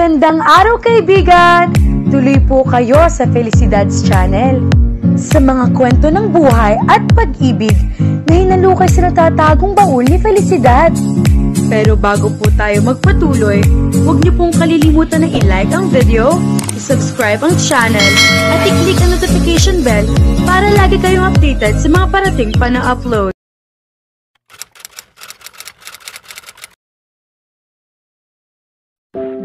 Magandang araw kaibigan! Tuloy po kayo sa Felicidad's Channel. Sa mga kwento ng buhay at pag-ibig na hinalukay sa natatagong baul ni Felicidad. Pero bago po tayo magpatuloy, huwag niyo pong kalilimutan na i-like ang video, i-subscribe ang channel, at i-click ang notification bell para lagi kayong updated sa mga parating pa na upload.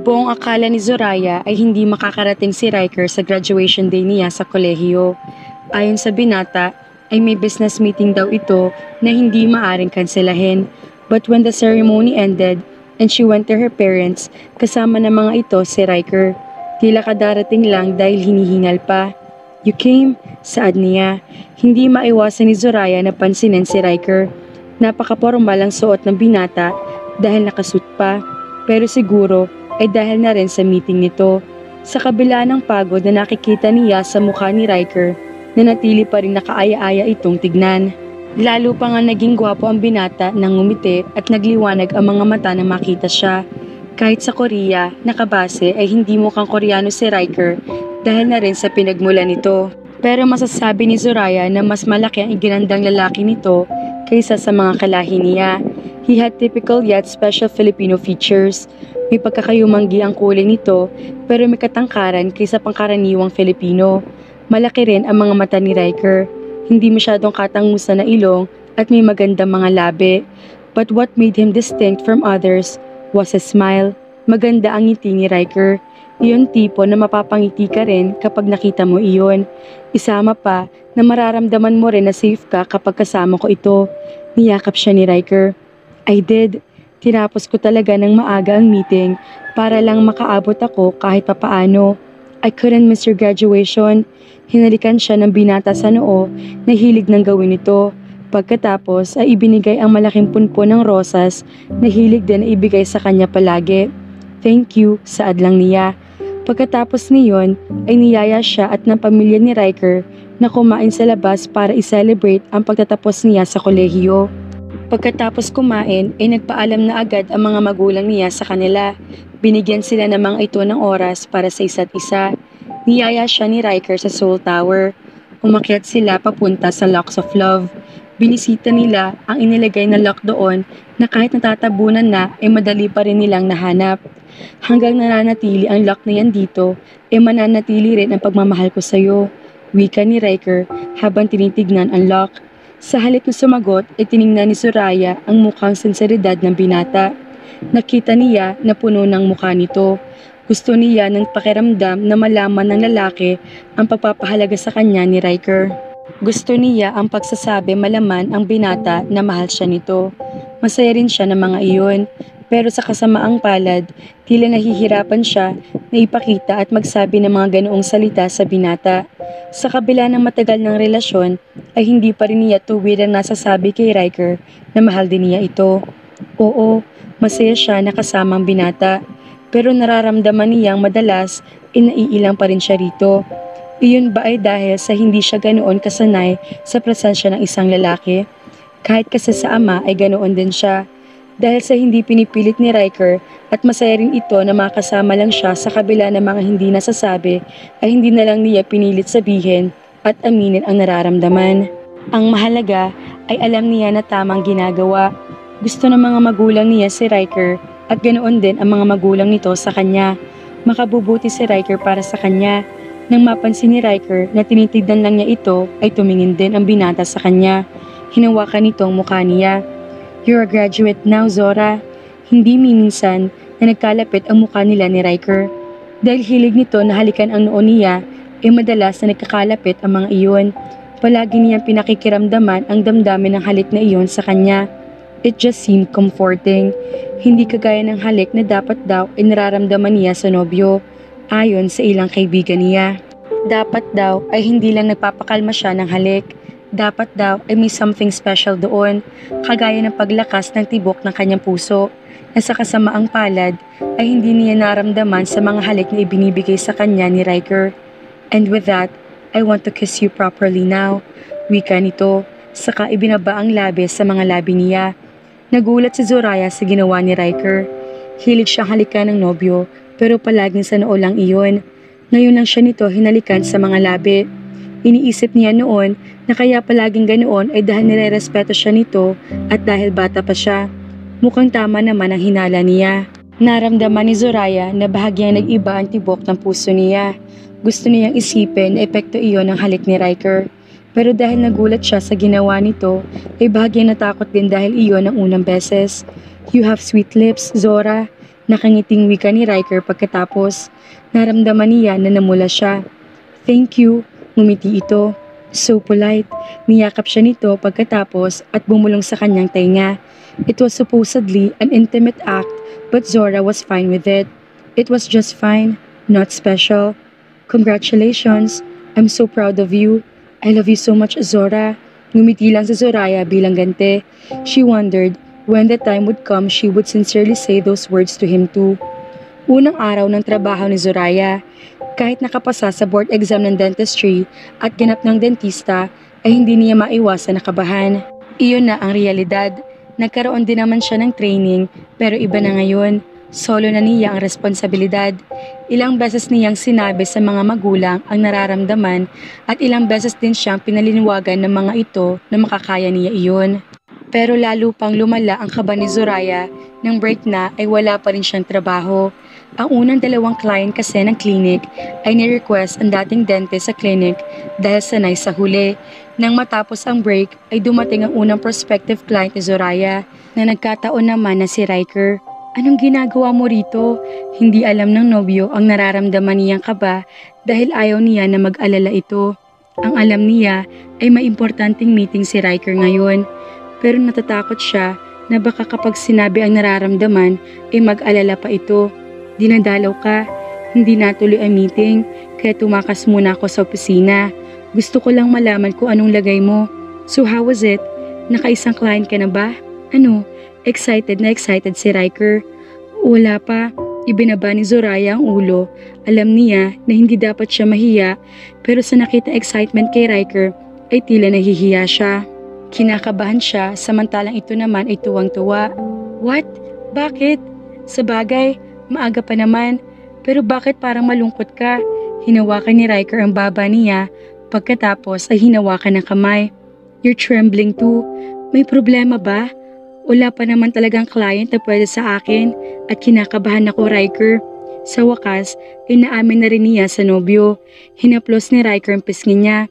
Buong akala ni Zoraya ay hindi makakarating si Riker sa graduation day niya sa kolehiyo. Ayon sa binata, ay may business meeting daw ito na hindi maaring kanselahin. But when the ceremony ended and she went to her parents, kasama na mga ito si Riker. Tila kadarating lang dahil hinihingal pa. "You came?" saad niya. Hindi maiwasan ni Zoraya na pansinin si Riker. Napaka-formal ang suot ng binata dahil nakasuit pa. Pero siguro ay dahil na rin sa meeting nito. Sa kabila ng pagod na nakikita niya sa mukha ni Riker, nanatili pa rin nakaaya-aya itong tignan. Lalo pa nga naging gwapo ang binata nang ngumiti at nagliwanag ang mga mata na makita siya. Kahit sa Korea, nakabase ay hindi mukhang Koreano si Riker dahil na rin sa pinagmulan nito. Pero masasabi ni Zoraya na mas malaki ang iginandang lalaki nito kaysa sa mga kalahi niya. He had typical yet special Filipino features. May pagkakayumanggi ang kulay nito pero may katangkaran kaysa pangkaraniwang Filipino. Malaki rin ang mga mata ni Riker. Hindi masyadong katangusan na ilong at may magandang mga labi. But what made him distinct from others was his smile. Maganda ang ngiti ni Riker. Iyon tipo na mapapangiti ka rin kapag nakita mo iyon. Isama pa na mararamdaman mo rin na safe ka kapag kasama ko ito. Niyakap siya ni Riker. "I did. Tinapos ko talaga ng maaga ang meeting para lang makaabot ako kahit papaano. I couldn't miss your graduation." Hinalikan siya ng binata sa noo na hilig ng gawin ito. Pagkatapos ay ibinigay ang malaking punpon ng rosas na hilig din na ibigay sa kanya palagi. "Thank you," saad lang niya. Pagkatapos niyon ay niyaya siya at ng pamilya ni Riker na kumain sa labas para i-celebrate ang pagtatapos niya sa kolehiyo. Pagkatapos kumain ay nagpaalam na agad ang mga magulang niya sa kanila. Binigyan sila ng mga ito ng oras para sa isa't isa. Niyaya siya ni Riker sa Seoul Tower. Umakyat sila papunta sa Locks of Love. Binisita nila ang inilagay na lock doon na kahit natatabunan na ay madali pa rin nilang nahanap. "Hanggang nananatili ang lock na yan dito, ay mananatili rin ang pagmamahal ko sa'yo," wika ni Riker habang tinitignan ang lock. Sa halip na sumagot ay tiningnan ni Zoraya ang mukhang sinseridad ng binata. Nakita niya na puno ng mukha nito. Gusto niya ng pakiramdam na malaman ng lalaki ang pagpapahalaga sa kanya ni Riker. Gusto niya ang pagsasabi malaman ang binata na mahal siya nito. Masaya rin siya ng mga iyon. Pero sa kasamaang palad, tila nahihirapan siya na ipakita at magsabi ng mga ganoong salita sa binata. Sa kabila ng matagal ng relasyon, ay hindi pa rin niya tuwirang nasasabi kay Riker na mahal din niya ito. Oo, masaya siya na kasama ang binata. Pero nararamdaman niyang madalas ay naiilang pa rin siya rito. Iyon ba ay dahil sa hindi siya ganoon kasanay sa presensya ng isang lalaki? Kahit kasi sa ama ay ganoon din siya. Dahil sa hindi pinipilit ni Riker at masaya rin ito na makasama lang siya sa kabila ng mga hindi nasasabi, ay hindi na lang niya pinilit sabihin at aminin ang nararamdaman. Ang mahalaga ay alam niya na tamang ginagawa. Gusto ng mga magulang niya si Riker at ganoon din ang mga magulang nito sa kanya. Makabubuti si Riker para sa kanya. Nang mapansin ni Riker na tinitignan lang niya ito, ay tumingin din ang binata sa kanya. Hinawakan nito ang mukha niya. "You're a graduate now, Zora." Hindi minsan na nagkalapit ang mukha nila ni Riker. Dahil hilig nito na halikan ang noo niya, ay madalas na nagkakalapit ang mga iyon. Palagi niyang pinakikiramdaman ang damdamin ng halik na iyon sa kanya. It just seemed comforting. Hindi kagaya ng halik na dapat daw ay nararamdaman niya sa nobyo, ayon sa ilang kaibigan niya. Dapat daw ay hindi lang nagpapakalma siya ng halik. Dapat daw ay may something special doon, kagaya ng paglakas ng tibok ng kanyang puso, na sa kasamaang palad ay hindi niya naramdaman sa mga halik na ibinibigay sa kanya ni Riker. "And with that, I want to kiss you properly now," wika nito, saka ibinaba ang labi sa mga labi niya. Nagulat si Zoraya sa ginawa ni Riker. Hilig siyang halikan ng nobyo pero palaging sa noo lang iyon. Ngayon lang siya nito hinalikan sa mga labi. Iniisip niya noon na kaya palaging ganoon ay dahil nirerespeto siya nito at dahil bata pa siya. Mukhang tama naman ang hinala niya. Naramdaman ni Zoraya na bahagyang nag-iba ang tibok ng puso niya. Gusto niyang isipin na epekto iyon ng halik ni Riker. Pero dahil nagulat siya sa ginawa nito, ay bahagyang natakot din dahil iyon ang unang beses. "You have sweet lips, Zora." Nakangiting wika ni Riker pagkatapos. Naramdaman niya na namula siya. "Thank you." Ngumiti ito. So polite. Niyakap siya nito pagkatapos at bumulong sa kanyang tainga. It was supposedly an intimate act, but Zora was fine with it. It was just fine, not special. "Congratulations. I'm so proud of you. I love you so much, Zora." Ngumiti lang si Zoraya bilang ganti. She wondered when the time would come she would sincerely say those words to him too. Unang araw ng trabaho ni Zoraya. Kahit nakapasa sa board exam ng dentistry at ganap ng dentista, ay hindi niya maiwasan na kabahan. Iyon na ang realidad. Nagkaroon din naman siya ng training, pero iba na ngayon. Solo na niya ang responsibilidad. Ilang beses niyang sinabi sa mga magulang ang nararamdaman at ilang beses din siyang pinaliniwagan ng mga ito na makakaya niya iyon. Pero lalo pang lumala ang kaba ni Zoraya nang break na ay wala pa rin siyang trabaho. Ang unang 2 client kasi ng clinic ay ni-request ang dating dentist sa clinic dahil sanay sa huli. Nang matapos ang break ay dumating ang unang prospective client ni Zoraya na nagkataon naman na si Riker. "Anong ginagawa mo rito?" Hindi alam ng nobyo ang nararamdaman niyang kaba dahil ayaw niya na mag-alala ito. Ang alam niya ay may importanteng meeting si Riker ngayon. Pero natatakot siya na baka kapag sinabi ang nararamdaman ay mag-alala pa ito. "Dinadalaw ka, hindi natuloy ang meeting, kaya tumakas muna ako sa opisina. Gusto ko lang malaman kung anong lagay mo. So how was it? Nakaisang client ka na ba?" "Ano?" Excited na excited si Riker. "Wala pa." Ibinaba ni Zoraya ang ulo. Alam niya na hindi dapat siya mahiya, pero sa nakita excitement kay Riker ay tila nahihiya siya. Kinakabahan siya samantalang ito naman ay tuwang-tuwa. "What? Bakit?" "Sabagay, maaga pa naman. Pero bakit parang malungkot ka?" Hinawakan ni Riker ang baba niya, pagkatapos ay hinawakan ng kamay. "You're trembling too. May problema ba?" "Wala pa naman talagang client na pwede sa akin at kinakabahan ako, Riker." Sa wakas, ay naamin na rin niya sa nobyo. Hinaplos ni Riker ang pisngi niya.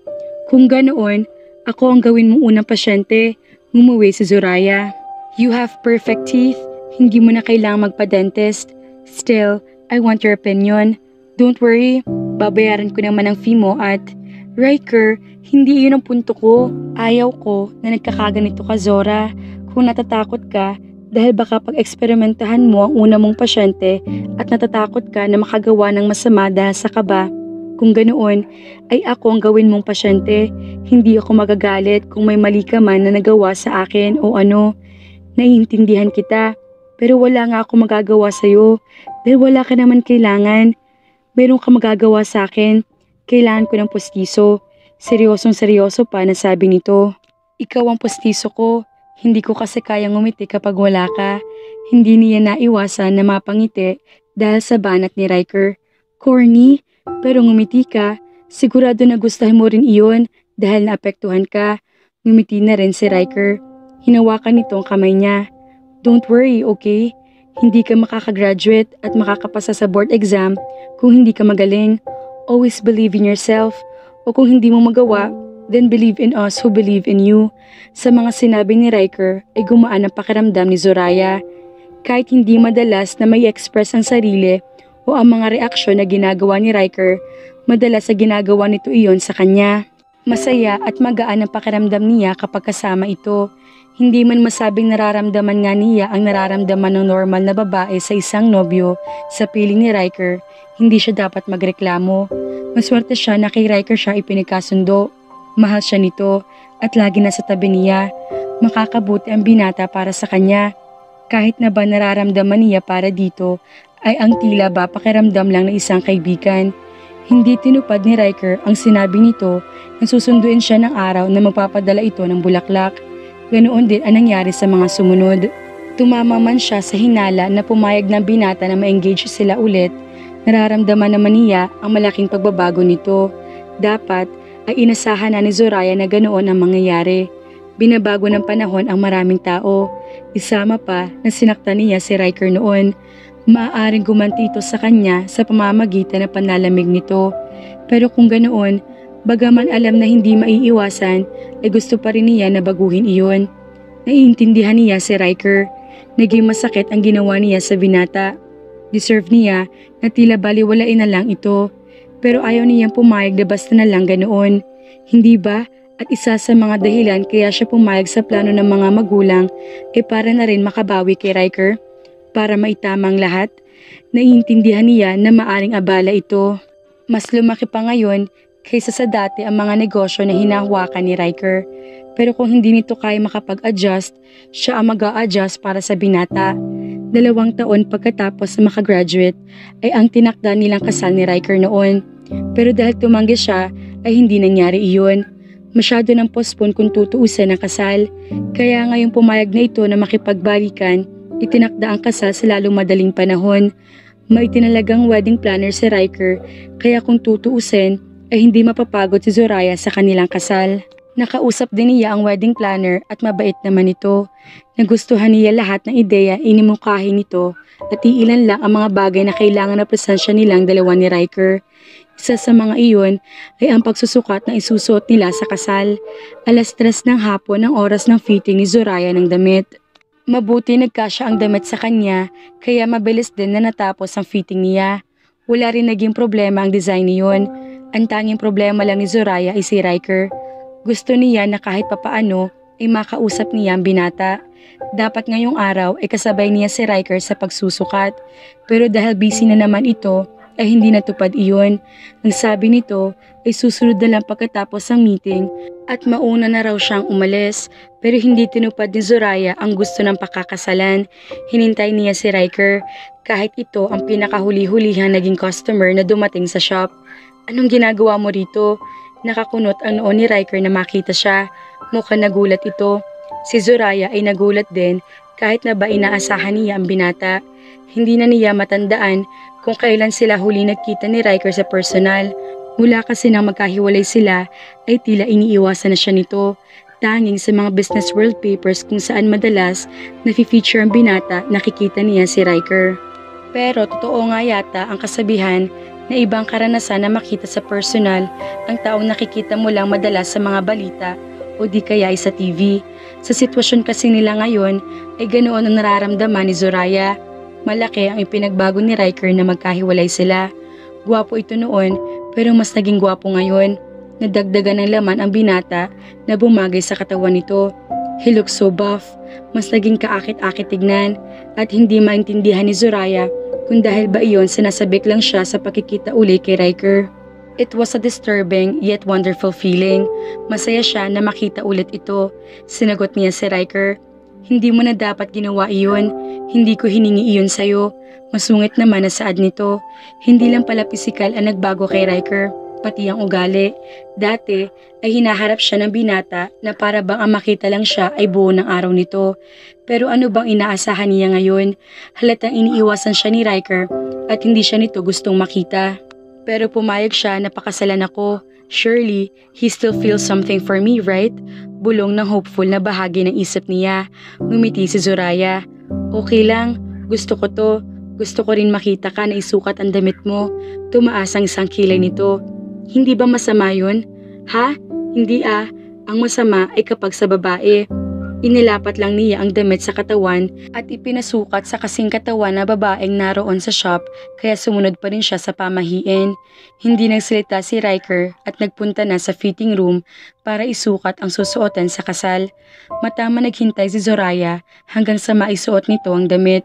"Kung ganoon, ako ang gawin mong unang pasyente." Ngumuwi si Zoraya. "You have perfect teeth. Hindi mo na kailangang magpa-dentist. Still, I want your opinion. Don't worry, babayaran ko naman ang fee mo at..." "Riker, hindi iyon ang punto ko. Ayaw ko na nagkakaganito ka, Zora. Kung natatakot ka dahil baka pag-eksperimentahan mo ang una mong pasyente at natatakot ka na makagawa ng masama dahil sa kaba, kung ganoon ay ako ang gawin mong pasyente. Hindi ako magagalit kung may mali ka man na nagawa sa akin o ano. Naiintindihan kita, pero wala nga ako magagawa sa'yo dahil wala ka naman kailangan. Meron ka magagawa sa akin. Kailangan ko ng postiso." Seryosong seryoso pa na sabi nito. "Ikaw ang postiso ko. Hindi ko kasi kayang ngumiti kapag wala ka." Hindi niya naiwasan na mapangiti dahil sa banat ni Riker. "Corny, pero ngumiti ka. Sigurado na gustahin mo rin iyon dahil naapektuhan ka." Ngumiti na rin si Riker. Hinawakan nito ang kamay niya. "Don't worry, okay? Hindi ka makakagraduate at makakapasa sa board exam kung hindi ka magaling. Always believe in yourself. O kung hindi mo magawa, then believe in us who believe in you." Sa mga sinabi ni Riker ay gumaan ang pakiramdam ni Zoraya. Kahit hindi madalas na may express ang sarili o ang mga reaksyon na ginagawa ni Riker, madalas sa ginagawa nito iyon sa kanya. Masaya at magaan ang pakiramdam niya kapag kasama ito. Hindi man masabing nararamdaman nga niya ang nararamdaman ng normal na babae sa isang nobyo. Sa piling ni Riker, hindi siya dapat magreklamo. Maswerte siya na kay Riker siya ipinagkasundo. Mahal siya nito at lagi nasa tabi niya. Makakabuti ang binata para sa kanya. Kahit na ba nararamdaman niya para dito ay ang tila ba pakiramdam lang na isang kaibigan. Hindi tinupad ni Riker ang sinabi nito na susunduin siya ng araw na magpapadala ito ng bulaklak. Ganoon din ang nangyari sa mga sumunod. Tumama man siya sa hinala na pumayag ng binata na ma-engage sila ulit, Nararamdaman naman niya ang malaking pagbabago nito. Dapat ay inasahan na ni Zoraya na ganoon ang mangyayari. Binabago ng panahon ang maraming tao. Isama pa na sinaktan niya si Riker noon. Maaaring gumanti ito sa kanya sa pamamagitan ng panlalamig nito. Pero kung ganoon, bagaman alam na hindi maiiwasan, ay gusto pa rin niya na baguhin iyon. Naiintindihan niya si Riker. Naging masakit ang ginawa niya sa binata. Deserve niya na tila baliwalain na lang ito. Pero ayaw niyang pumayag na basta na lang ganoon. Hindi ba? At isa sa mga dahilan kaya siya pumayag sa plano ng mga magulang ay para na rin makabawi kay Riker. Para maitamang lahat, naiintindihan niya na maaring abala ito. Mas lumaki pa ngayon kaysa sa dati ang mga negosyo na hinahawakan ni Riker. Pero kung hindi nito kaya makapag-adjust, siya ang mag-a-adjust para sa binata. 2 taon pagkatapos na makagraduate ay ang tinakda nilang kasal ni Riker noon. Pero dahil tumanggi siya ay hindi nangyari iyon. Masyado nang postpone kung tutuusin ang kasal. Kaya ngayong pumayag na ito na makipagbalikan, itinakda ang kasal sa lalong madaling panahon. May itinalagang wedding planner si Riker, kaya kung tutuusin ay hindi mapapagod si Zoraya sa kanilang kasal. Nakausap din niya ang wedding planner at mabait naman ito. Nagustuhan niya lahat ng ideya inimungkahi nito at iilan lang ang mga bagay na kailangan na presensya nilang dalawa ni Riker. Isa sa mga iyon ay ang pagsusukat na isusuot nila sa kasal. 3:00 ng hapon ang oras ng fitting ni Zoraya ng damit. Mabuti nagkasya ang damit sa kanya kaya mabilis din na natapos ang fitting niya. Wala rin naging problema ang design niyon. Ang tanging problema lang ni Zoraya ay si Riker. Gusto niya na kahit papaano ay makausap niya ang binata. Dapat ngayong araw ay kasabay niya si Riker sa pagsusukat. Pero dahil busy na naman ito, ay hindi natupad iyon. Ang sabi nito ay susunod na lang pagkatapos ng meeting at mauna na raw siyang umalis. Pero hindi tinupad ni Zoraya ang gusto ng pakakasalan. Hinintay niya si Riker kahit ito ang pinakahuli-hulihang naging customer na dumating sa shop. Anong ginagawa mo rito? Nakakunot ang noon ni Riker na makita siya. Mukhang nagulat ito. Si Zoraya ay nagulat din kahit na ba inaasahan niya ang binata. Hindi na niya matandaan kung kailan sila huli nagkita ni Riker sa personal. Mula kasi nang magkahiwalay sila ay tila iniiwasan na siya nito. Tanging sa mga business world papers kung saan madalas nafi-feature ang binata, nakikita niya si Riker. Pero totoo nga yata ang kasabihan na ibang karanasan na makita sa personal ang taong nakikita mo lang madalas sa mga balita o di kaya ay sa TV. Sa sitwasyon kasi nila ngayon ay ganoon ang nararamdaman ni Zoraya. Malaki ang ipinagbago ni Riker na magkahiwalay sila. Gwapo ito noon pero mas naging gwapo ngayon. Nadagdagan ng laman ang binata na bumagay sa katawan nito. He looks so buff. Mas naging kaakit-akit tignan at hindi maintindihan ni Zoraya kung dahil ba iyon sinasabik lang siya sa pakikita uli kay Riker. It was a disturbing yet wonderful feeling. Masaya siya na makita ulit ito. Sinagot niya si Riker. Hindi mo na dapat ginawa iyon. Hindi ko hiningi iyon sa'yo. Masungit naman na saad nito. Hindi lang pala pisikal ang nagbago kay Riker, pati ang ugali. Dati ay hinaharap siya ng binata na para bang ang makita lang siya ay buo ng araw nito. Pero ano bang inaasahan niya ngayon? Halatang iniiwasan siya ni Riker at hindi siya nito gustong makita. Pero pumayag siya na pakasalan ako. Surely, he still feels something for me, right? Bulong ng hopeful na bahagi ng isip niya. Ngumiti si Zoraya. Okay lang, gusto ko to. Gusto ko rin makita ka na isukat ang damit mo. Tumaas ang isang kilay nito. Hindi ba masama yun? Ha? Hindi ah. Ang masama ay kapag sa babae. Inilapat lang niya ang damit sa katawan at ipinasukat sa kasing katawan na babaeng naroon sa shop kaya sumunod pa rin siya sa pamahiin. Hindi nagsalita si Riker at nagpunta na sa fitting room para isukat ang susuotan sa kasal. Matama naghintay si Zoraya hanggang sa maisuot nito ang damit.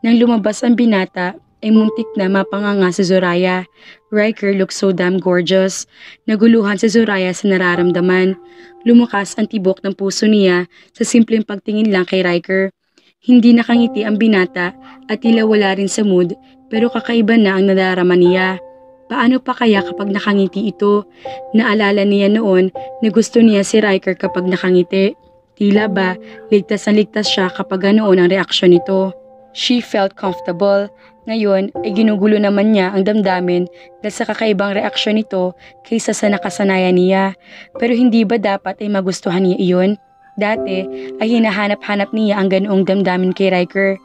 Nang lumabas ang binata ay muntik na mapanganga si Zoraya. Riker looked so damn gorgeous. Naguluhan si Zoraya sa nararamdaman. Lumukas ang tibok ng puso niya sa simpleng pagtingin lang kay Riker. Hindi nakangiti ang binata at tila wala rin sa mood pero kakaiba na ang nadarama niya. Paano pa kaya kapag nakangiti ito? Naalala niya noon na gusto niya si Riker kapag nakangiti. Tila ba ligtas na ligtas siya kapag ganoon ang reaksyon nito. She felt comfortable. Ngayon ay ginugulo naman niya ang damdamin dahil sa kakaibang reaksyon nito kaysa sa nakasanayan niya. Pero hindi ba dapat ay magustuhan niya iyon? Dati ay hinahanap-hanap niya ang ganoong damdamin kay Riker.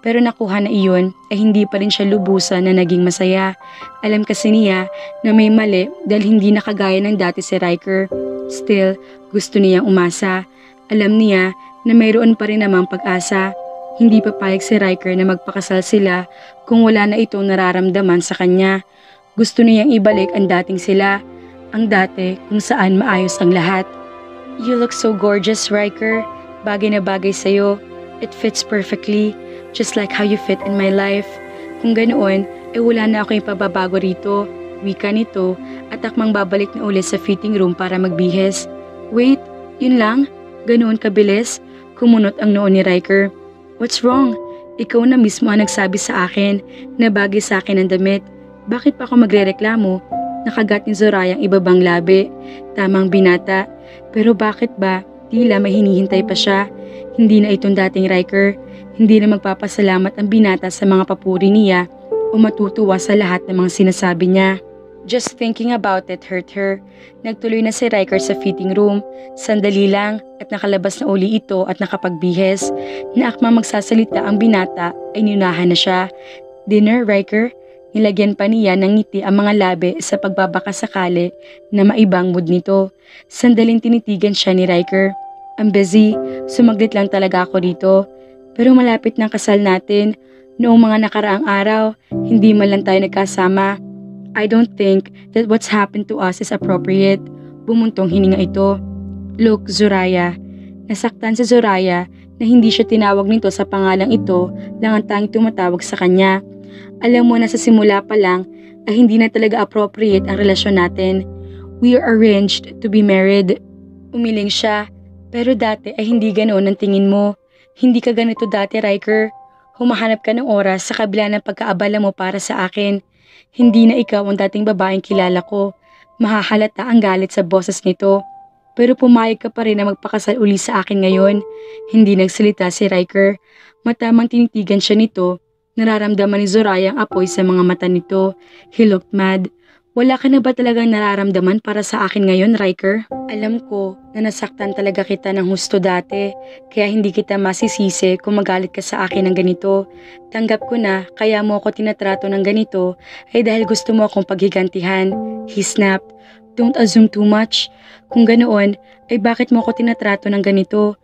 Pero nakuha na iyon ay hindi pa rin siya lubusan na naging masaya. Alam kasi niya na may mali dahil hindi nakagaya ng dati si Riker. Still, gusto niyang umasa. Alam niya na mayroon pa rin namang pag-asa. Hindi papayag si Riker na magpakasal sila kung wala na itong nararamdaman sa kanya. Gusto niyang ibalik ang dating sila, ang dati kung saan maayos ang lahat. You look so gorgeous, Riker. Bagay na bagay sa'yo. It fits perfectly, just like how you fit in my life. Kung ganoon, wala na ako yung pababago rito. Wika nito at akmang babalik na ulit sa fitting room para magbihis. Wait, yun lang? Ganoon kabilis? Kumunot ang noo ni Riker. What's wrong? Ikaw na mismo ang nagsabi sa akin na bagay sa akin ang damit. Bakit pa ako magrereklamo? Nakagat ni Zoraya ang ibabang labi. Tamang binata. Pero bakit ba? Tila may hinihintay pa siya. Hindi na itong dating Riker. Hindi na magpapasalamat ang binata sa mga papuri niya o matutuwa sa lahat ng mga sinasabi niya. Just thinking about it hurt her. Nagtuloy na si Riker sa fitting room. Sandali lang at nakalabas na uli ito at nakapagbihes. Na akmang magsasalita ang binata ay niunahan na siya. Dinner, Riker? Nilagyan pa niya ng ngiti ang mga labi sa pagbabakasakali na maibang mood nito. Sandaling tinitigan siya ni Riker. I'm busy, sumaglit lang talaga ako dito. Pero malapit ng kasal natin. Noong mga nakaraang araw, hindi man lang tayo nagkasama. I don't think that what's happened to us is appropriate. Bumuntong hininga ito. Look, Zoraya. Nasaktan si Zoraya na hindi siya tinawag nito sa pangalang ito lang ang tanging tumatawag sa kanya. Alam mo na sa simula pa lang ay hindi na talaga appropriate ang relasyon natin. We are arranged to be married. Umiling siya. Pero dati ay hindi ganoon ang tingin mo. Hindi ka ganito dati, Riker. Humahanap ka ng oras sa kabila ng pagkaabala mo para sa akin. Hindi na ikaw ang dating babaeng kilala ko. Mahahalata ang galit sa boses nito. Pero pumayag ka pa rin na magpakasal uli sa akin ngayon. Hindi nagsalita si Riker. Matamang tinitigan siya nito. Nararamdaman ni Zoraya ang apoy sa mga mata nito. He looked mad. Wala ka na ba talagang nararamdaman para sa akin ngayon, Riker? Alam ko na nasaktan talaga kita ng husto dati, kaya hindi kita masisisi kung magalit ka sa akin ng ganito. Tanggap ko na kaya mo ako tinatrato ng ganito ay dahil gusto mo akong paghigantihan. He snapped. Don't assume too much. Kung ganoon, ay bakit mo ako tinatrato ng ganito?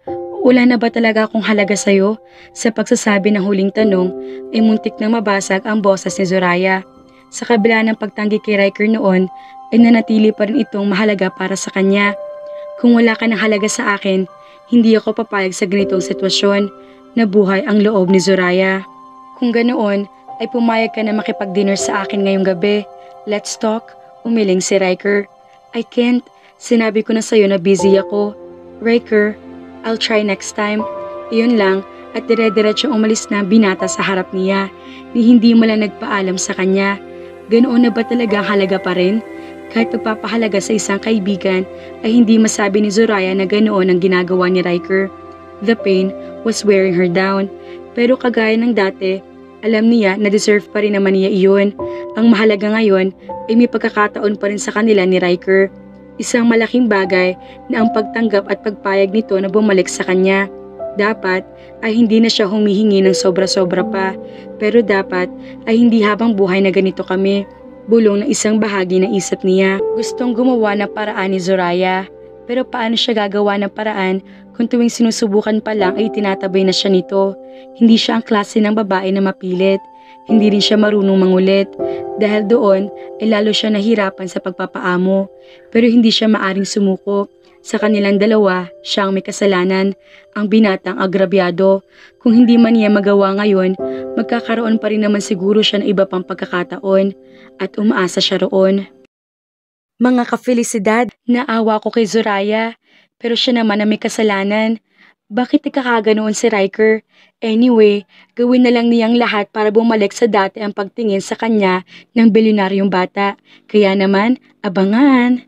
Wala na ba talaga akong halaga sa'yo? Sa pagsasabi ng huling tanong, ay muntik na mabasag ang boses ni Zoraya. Sa kabila ng pagtanggi kay Riker noon, ay nanatili pa rin itong mahalaga para sa kanya. Kung wala ka ng halaga sa akin, hindi ako papayag sa ganitong sitwasyon. Nabuhay ang loob ni Zoraya. Kung ganoon, ay pumayag ka na makipag-dinner sa akin ngayong gabi. Let's talk. Umiling si Riker. I can't. Sinabi ko na sa'yo na busy ako. Riker, I'll try next time. Iyon lang at dire-diretsyong umalis na binata sa harap niya ni hindi mo lang nagpaalam sa kanya. Ganoon na ba talaga halaga pa rin? Kahit pagpapahalaga sa isang kaibigan ay hindi masabi ni Zoraya na ganoon ang ginagawa ni Riker. The pain was wearing her down. Pero kagaya ng dati, alam niya na deserve pa rin naman niya iyon. Ang mahalaga ngayon ay may pagkakataon pa rin sa kanila ni Riker. Isang malaking bagay na ang pagtanggap at pagpayag nito na bumalik sa kanya. Dapat ay hindi na siya humihingi ng sobra-sobra pa, pero dapat ay hindi habang buhay na ganito kami. Bulong na isang bahagi ng isip niya. Gustong gumawa ng paraan ni Zoraya, pero paano siya gagawa ng paraan kung tuwing sinusubukan pa lang ay tinatabay na siya nito? Hindi siya ang klase ng babae na mapilit. Hindi rin siya marunong mangulit. Dahil doon ay lalo siya nahirapan sa pagpapaamo, pero hindi siya maaring sumuko. Sa kanilang dalawa, siya ang may kasalanan, ang binatang agrabyado. Kung hindi man niya magawa ngayon, magkakaroon pa rin naman siguro siya ng iba pang pagkakataon at umaasa siya roon. Mga kafelisidad, naawa ko kay Zoraya, pero siya naman ang may kasalanan. Bakit ikakaganoon si Riker? Anyway, gawin na lang niyang lahat para bumalik sa dati ang pagtingin sa kanya ng bilyonaryong bata. Kaya naman, abangan!